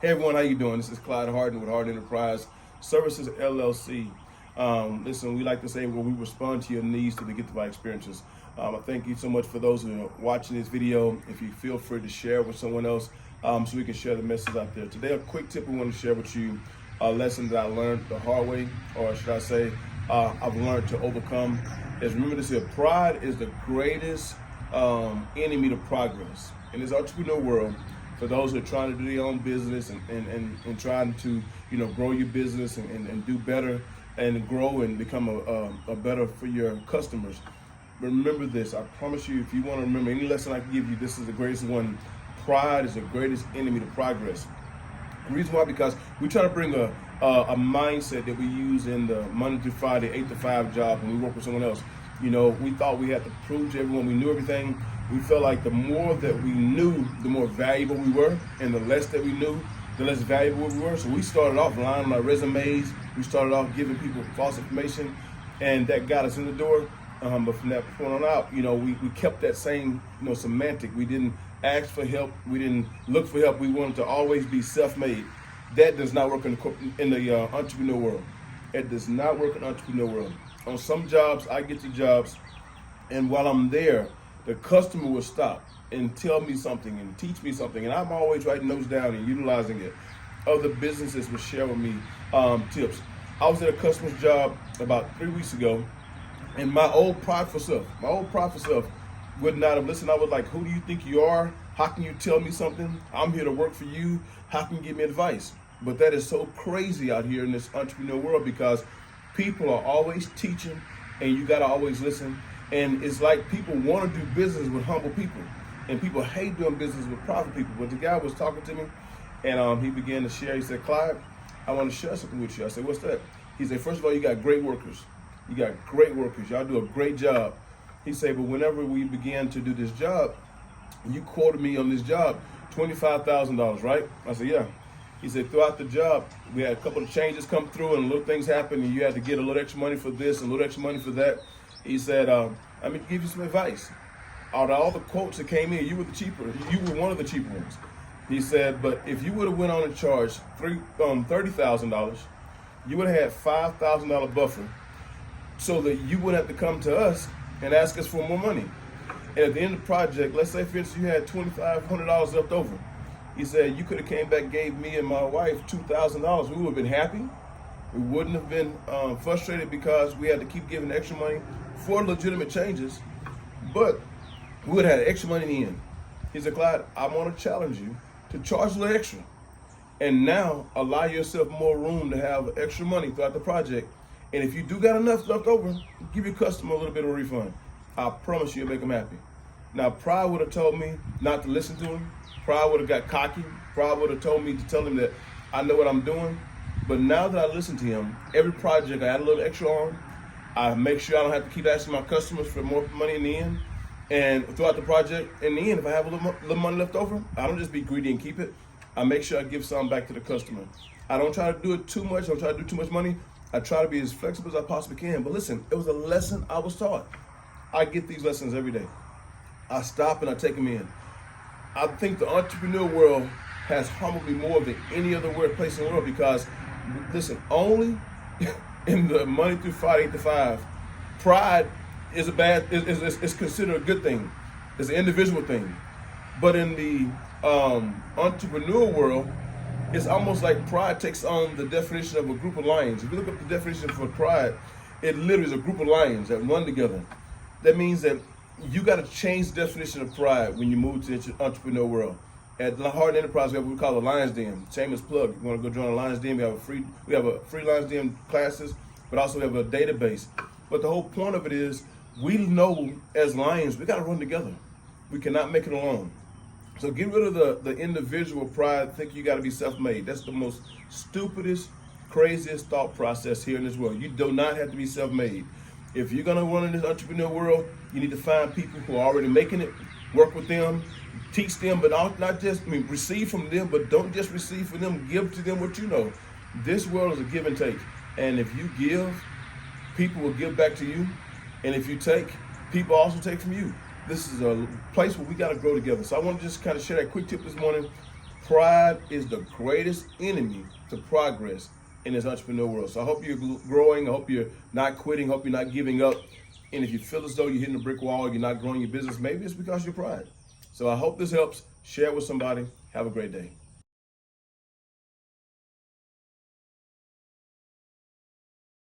Hey everyone, how you doing? This is Clyde Harden with Harden Enterprise Services LLC. Listen, we like to say, well, we respond to your needs to get the right experiences. I thank you so much for those who are watching this video. If you feel free to share with someone else so we can share the message out there. Today, a quick tip we want to share with you, a lesson that I learned the hard way, or should I say, I've learned to overcome, is remember this here, pride is the greatest enemy to progress. In this entrepreneur world, for those who are trying to do their own business and trying to, grow your business and do better and grow and become a better for your customers. Remember this, I promise you, if you want to remember any lesson I can give you, this is the greatest one. Pride is the greatest enemy to progress. The reason why, because we try to bring a mindset that we use in the Monday through Friday, 8 to 5 job when we work with someone else. We thought we had to prove to everyone we knew everything. We felt like the more that we knew, the more valuable we were, and the less that we knew, the less valuable we were. So we started off lying on our resumes. We started off giving people false information, and that got us in the door. But from that point on out, we kept that same, semantic. We didn't ask for help. We didn't look for help. We wanted to always be self-made. That does not work in the entrepreneur world. It does not work in the entrepreneur world. On some jobs, I get to jobs, and while I'm there, the customer will stop and tell me something and teach me something, and I'm always writing those down and utilizing it. Other businesses will share with me tips. I was at a customer's job about 3 weeks ago, and my old prideful self would not have listened. I was like, who do you think you are? How can you tell me something? I'm here to work for you. How can you give me advice? But that is so crazy out here in this entrepreneur world, because people are always teaching, and you gotta always listen. And it's like people want to do business with humble people, and people hate doing business with prideful people. But the guy was talking to me, and he began to share. He said, Clyde, I want to share something with you. I said, what's that? He said, first of all, you got great workers. You got great workers. Y'all do a great job. He said, but whenever we began to do this job, you quoted me on this job $25,000, right? I said, yeah. He said, throughout the job, we had a couple of changes come through and little things happen, and you had to get a little extra money for this and a little extra money for that. He said, let me give you some advice. Out of all the quotes that came in, you were one of the cheaper ones. He said, but if you would have went on and charged $30,000, you would have had $5,000 buffer, so that you wouldn't have to come to us and ask us for more money. And at the end of the project, let's say for instance you had $2,500 left over. He said, you could have came back and gave me and my wife $2,000. We would have been happy. We wouldn't have been frustrated because we had to keep giving extra money for legitimate changes, but we would have had extra money in the end. He said, Clyde, I want to challenge you to charge a little extra, and now allow yourself more room to have extra money throughout the project. And if you do got enough left over, give your customer a little bit of a refund. I promise you, you'll make them happy. Now, pride would have told me not to listen to him. Pride would have got cocky. Pride would have told me to tell him that I know what I'm doing. But now that I listen to him, every project I add a little extra on. I make sure I don't have to keep asking my customers for more money in the end. And throughout the project, in the end, if I have a little money left over, I don't just be greedy and keep it. I make sure I give some back to the customer. I don't try to do it too much. I don't try to do too much money. I try to be as flexible as I possibly can. But listen, it was a lesson I was taught. I get these lessons every day. I stop and I take them in. I think the entrepreneur world has humbled me more than any other place in the world, because, listen, only in the Monday through Friday, 8 to 5, pride is is considered a good thing. It's an individual thing. But in the entrepreneur world, it's almost like pride takes on the definition of a group of lions. If you look up the definition for pride, it literally is a group of lions that run together. That means that you got to change the definition of pride when you move to the entrepreneur world. At Harden Enterprise, we have what we call a Lions Den. Shameless plug. You want to go join a Lions Den? We have a free Lions Den classes, but also we have a database. But the whole point of it is, we know as lions, we got to run together. We cannot make it alone. So get rid of the individual pride, think you got to be self-made. That's the most stupidest, craziest thought process here in this world. You do not have to be self-made. If you're going to run in this entrepreneur world, you need to find people who are already making it, work with them, teach them, but not just, receive from them, but don't just receive from them, give to them what you know. This world is a give and take. And if you give, people will give back to you. And if you take, people also take from you. This is a place where we got to grow together. So I want to just kind of share that quick tip this morning. Pride is the greatest enemy to progress in this entrepreneur world. So I hope you're growing. I hope you're not quitting. I hope you're not giving up. And if you feel as though you're hitting a brick wall, you're not growing your business, maybe it's because of your pride. So I hope this helps. Share it with somebody. Have a great day.